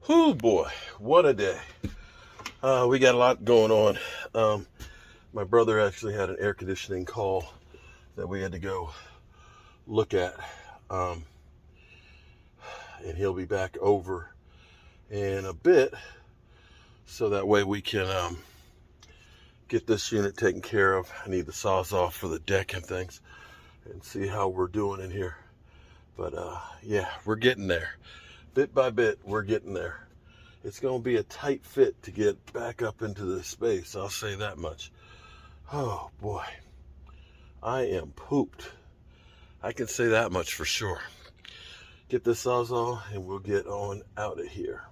Whoo boy, what a day. We got a lot going on. My brother actually had an air conditioning call that we had to go look at. Um, and he'll be back over in a bit so that way we can get this unit taken care of. I need the Sawzall for the deck and things and see how we're doing in here. But yeah, we're getting there. Bit by bit, we're getting there. It's going to be a tight fit to get back up into this space, I'll say that much. Oh boy, I am pooped. I can say that much for sure. Get this Sawzall and we'll get on out of here.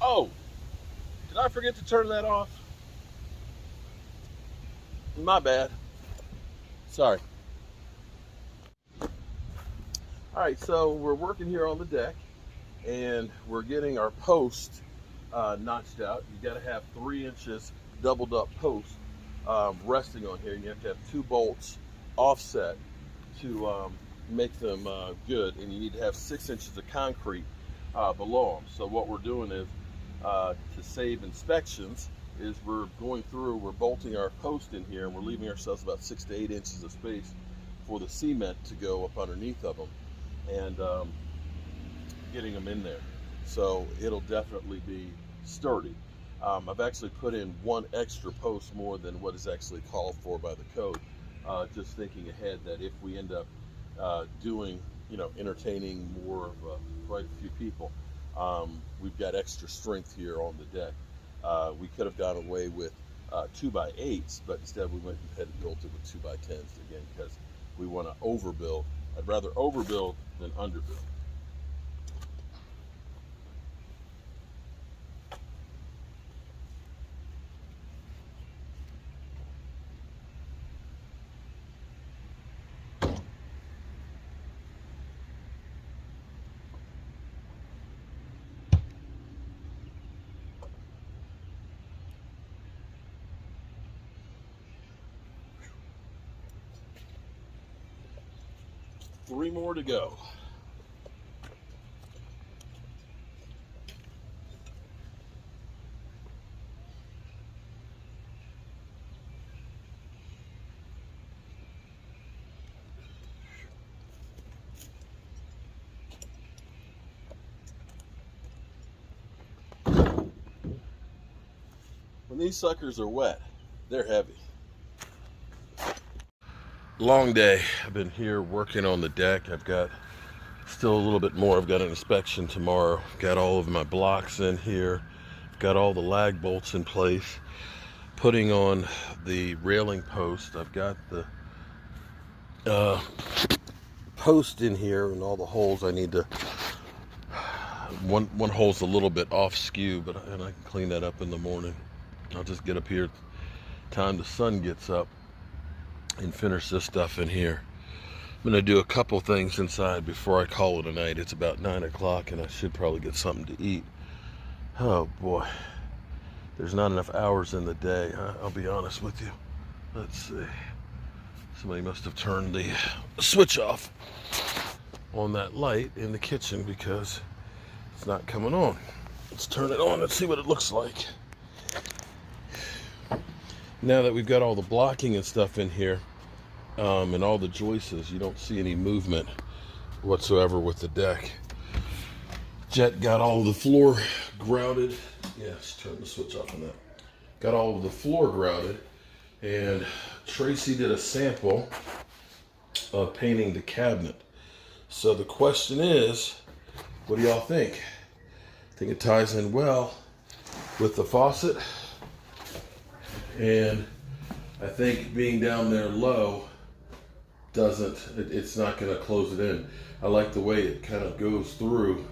Oh, did I forget to turn that off? My bad. Sorry. All right, so we're working here on the deck and we're getting our post notched out. You got to have 3 inches doubled up post resting on here. And you have to have 2 bolts offset to make them good. And you need to have 6 inches of concrete below them. So what we're doing is to save inspections is we're going through, we're bolting our post in here and we're leaving ourselves about 6 to 8 inches of space for the cement to go up underneath of them and getting them in there. So it'll definitely be sturdy. I've actually put in 1 extra post more than what is actually called for by the code. Just thinking ahead that if we end up doing, entertaining more of quite a few people, we've got extra strength here on the deck. We could have gone away with 2x8s, but instead we went ahead and built it with 2x10s again because we want to overbuild. I'd rather overbuild than underbuild. 3 more to go. When these suckers are wet, they're heavy. Long day. I've been here working on the deck. I've got still a little bit more. I've got an inspection tomorrow. Got all of my blocks in here. Got all the lag bolts in place. Putting on the railing post. I've got the post in here and all the holes I need to. One hole's a little bit off skew, and I can clean that up in the morning. I'll just get up here time the sun gets up and finish this stuff in here. I'm gonna do a couple things inside before I call it a night. It's about 9 o'clock and I should probably get something to eat. Oh boy, there's not enough hours in the day. I'll be honest with you. Let's see. Somebody must have turned the switch off on that light in the kitchen because it's not coming on. Let's turn it on and see what it looks like. Now that we've got all the blocking and stuff in here, and all the joists, you don't see any movement whatsoever with the deck. Jet got all the floor grouted. Yes, turn the switch off on that. Got all of the floor grouted, and Tracy did a sample of painting the cabinet. So the question is, what do y'all think? I think it ties in well with the faucet. And I think being down there low it's not going to close it in. I like the way it kind of goes through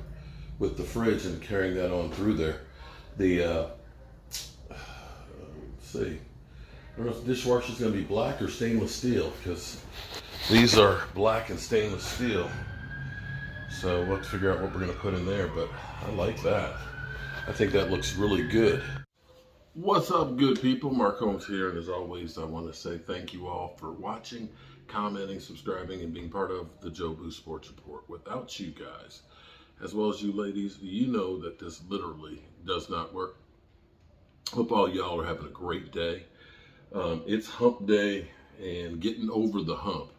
with the fridge and carrying that on through there. Let's see. I don't know if the dishwasher is going to be black or stainless steel, because these are black and stainless steel. So we'll have to figure out what we're going to put in there, but I like that. I think that looks really good. What's up, good people? Mark Holmes here, and as always, I want to say thank you all for watching, commenting, subscribing, and being part of the Joe Boo Sports Report. Without you guys, as well as you ladies, you know that this literally does not work. Hope all y'all are having a great day. It's hump day and getting over the hump.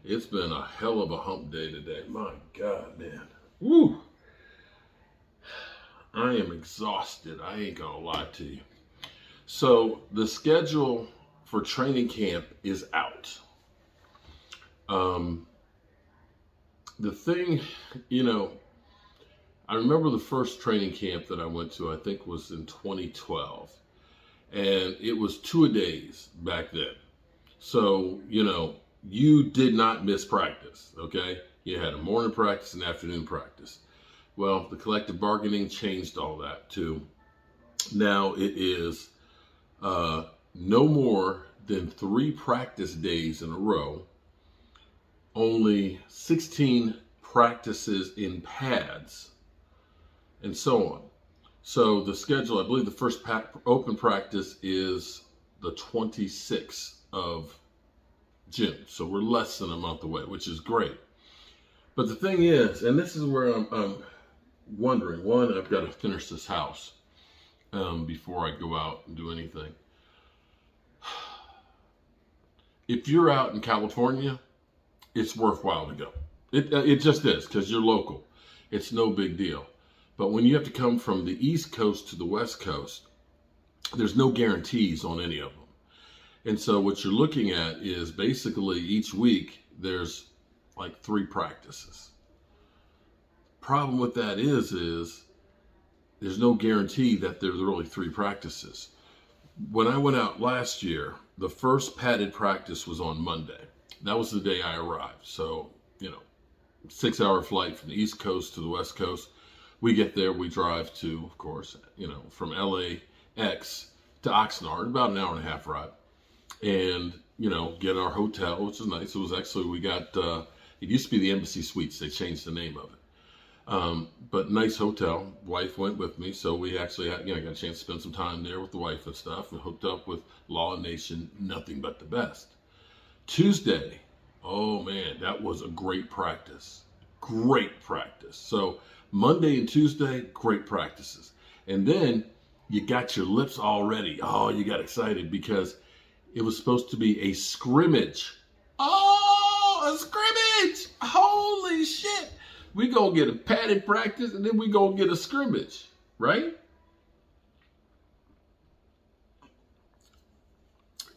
It's been a hell of a hump day today. My God, man. Woo! I am exhausted. I ain't gonna lie to you. So the schedule for training camp is out. The thing, I remember the first training camp that I went to, I think was in 2012. And it was 2-a-days back then. So, you did not miss practice, okay? You had a morning practice and afternoon practice. Well, the collective bargaining changed all that too. Now it is no more than 3 practice days in a row, only 16 practices in pads, and so on. So the schedule, I believe the first open practice is the 26th of June. So we're less than a month away, which is great. But the thing is, and this is where I'm wondering, one, I've got to finish this house before I go out and do anything. If you're out in California, it's worthwhile to go. It just is, because you're local. It's no big deal. But when you have to come from the East Coast to the West Coast, there's no guarantees on any of them. And so what you're looking at is basically each week there's like 3 practices. Problem with that is there's no guarantee that there's really 3 practices. When I went out last year, the first padded practice was on Monday. That was the day I arrived. So, 6-hour flight from the East Coast to the West Coast. We get there, we drive to, of course, from LAX to Oxnard, about an hour and a half ride. And, get our hotel, which is nice. It was actually, we got, it used to be the Embassy Suites. They changed the name of it. But nice hotel. Wife went with me. So we actually had, got a chance to spend some time there with the wife and stuff, and hooked up with Law Nation, nothing but the best. Tuesday, Oh man, that was a great practice. Great practice. So Monday and Tuesday, great practices. And then you got your lips all ready. Oh, you got excited because it was supposed to be a scrimmage. Oh, a scrimmage! Holy shit! We gonna get a padded practice and then we gonna get a scrimmage, right?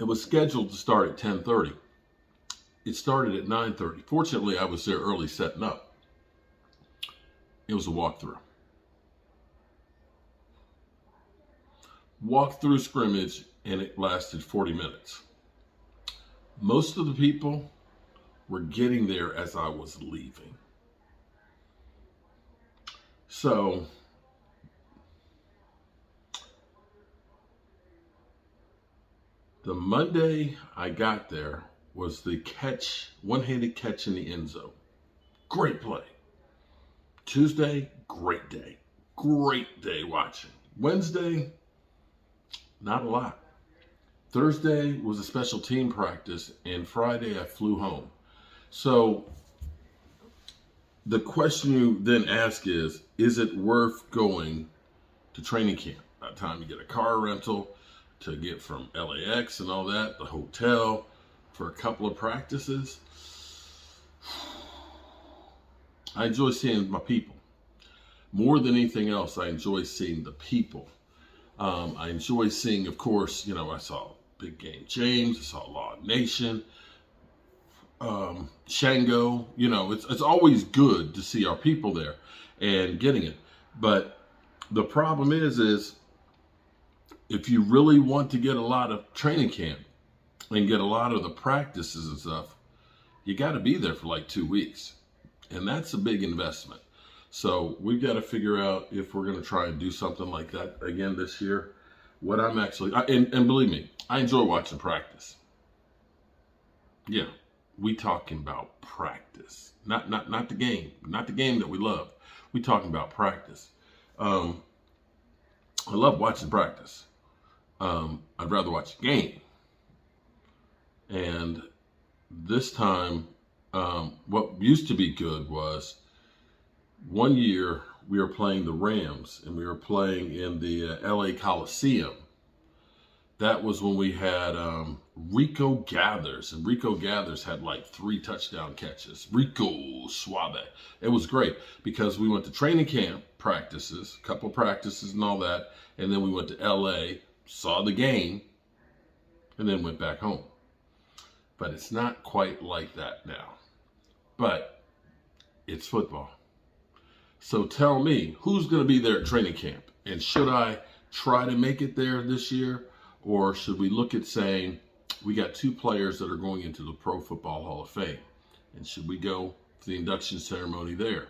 It was scheduled to start at 10:30. It started at 9:30. Fortunately, I was there early setting up. It was a walkthrough. Walkthrough scrimmage, and it lasted 40 minutes. Most of the people were getting there as I was leaving. So the Monday I got there was the catch, one-handed catch in the end zone. Great play. Tuesday, great day. Great day watching. Wednesday, not a lot. Thursday was a special team practice, and Friday I flew home. So the question you then ask is it worth going to training camp? By the time you get a car rental to get from LAX and all that, the hotel for a couple of practices. I enjoy seeing my people. More than anything else, I enjoy seeing the people. I enjoy seeing, of course, I saw Big Game James, I saw Law Nation, Shango. It's always good to see our people there and getting it. But the problem is if you really want to get a lot of training camp and get a lot of the practices and stuff, you got to be there for like 2 weeks. And that's a big investment. So we've got to figure out if we're going to try and do something like that again this year. What I'm actually, and believe me, I enjoy watching practice. Yeah, we talking about practice, not the game, not the game that we love. We talking about practice. I love watching practice. I'd rather watch a game. And this time, what used to be good was one year we were playing the Rams and we were playing in the LA Coliseum. That was when we had Rico Gathers, and Rico Gathers had like 3 touchdown catches. Rico Suave. It was great because we went to training camp practices, a couple practices and all that, and then we went to LA, saw the game, and then went back home. But it's not quite like that now. But it's football. So tell me, who's going to be there at training camp? And should I try to make it there this year? Or should we look at saying, we got 2 players that are going into the Pro Football Hall of Fame. And should we go to the induction ceremony there?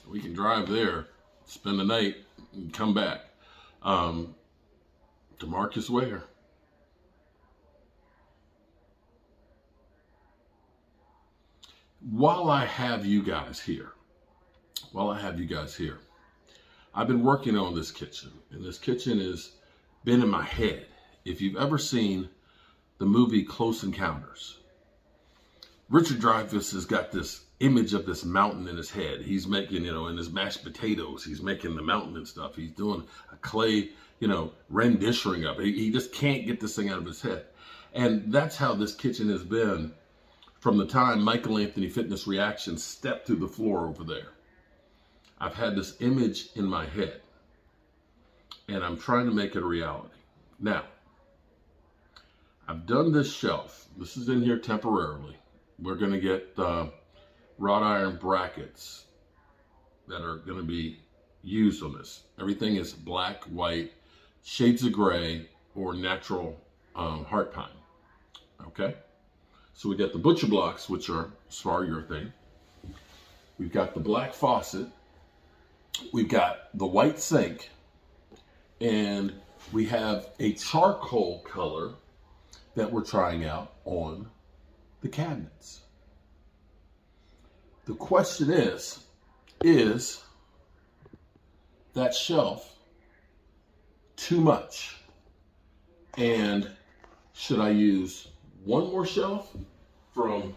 We can drive there, spend the night, and come back. DeMarcus Ware. While I have you guys here, I've been working on this kitchen, and this kitchen has been in my head. If you've ever seen the movie Close Encounters, Richard Dreyfuss has got this image of this mountain in his head. He's making, in his mashed potatoes, he's making the mountain and stuff. He's doing a clay, renditioning of it. He just can't get this thing out of his head. And that's how this kitchen has been from the time Michael Anthony Fitness Reaction stepped through the floor over there. I've had this image in my head, and I'm trying to make it a reality. Now, I've done this shelf. This is in here temporarily. We're going to get wrought iron brackets that are going to be used on this. Everything is black, white, shades of gray, or natural heart pine. Okay? So we got the butcher blocks, which are spar urethane. We've got the black faucet. We've got the white sink. And we have a charcoal color that we're trying out on the cabinets. The question is that shelf too much? And should I use one more shelf from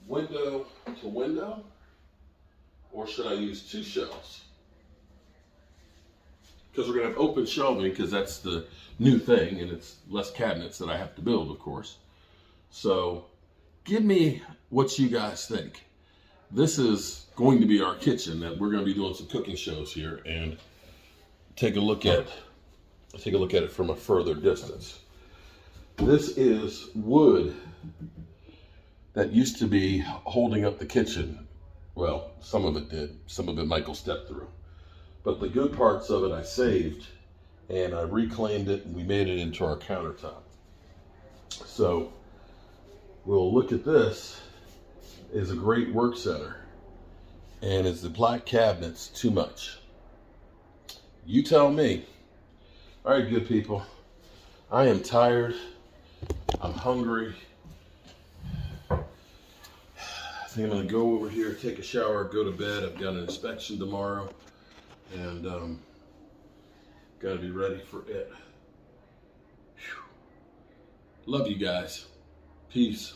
window to window, or should I use 2 shelves? Because we're going to have open shelving, because that's the new thing, and it's less cabinets that I have to build, of course. So give me what you guys think. This is going to be our kitchen that we're going to be doing some cooking shows here, and take a look at it from a further distance. This is wood that used to be holding up the kitchen. Well, some of it did. Some of it Michael stepped through. But the good parts of it I saved, and I reclaimed it, and we made it into our countertop. So we'll look at this. Is a great work center. And is the black cabinets too much? You tell me. All right, good people. I am tired. I'm hungry. I think I'm gonna go over here, take a shower, go to bed. I've got an inspection tomorrow, and gotta be ready for it. Whew. Love you guys. Peace.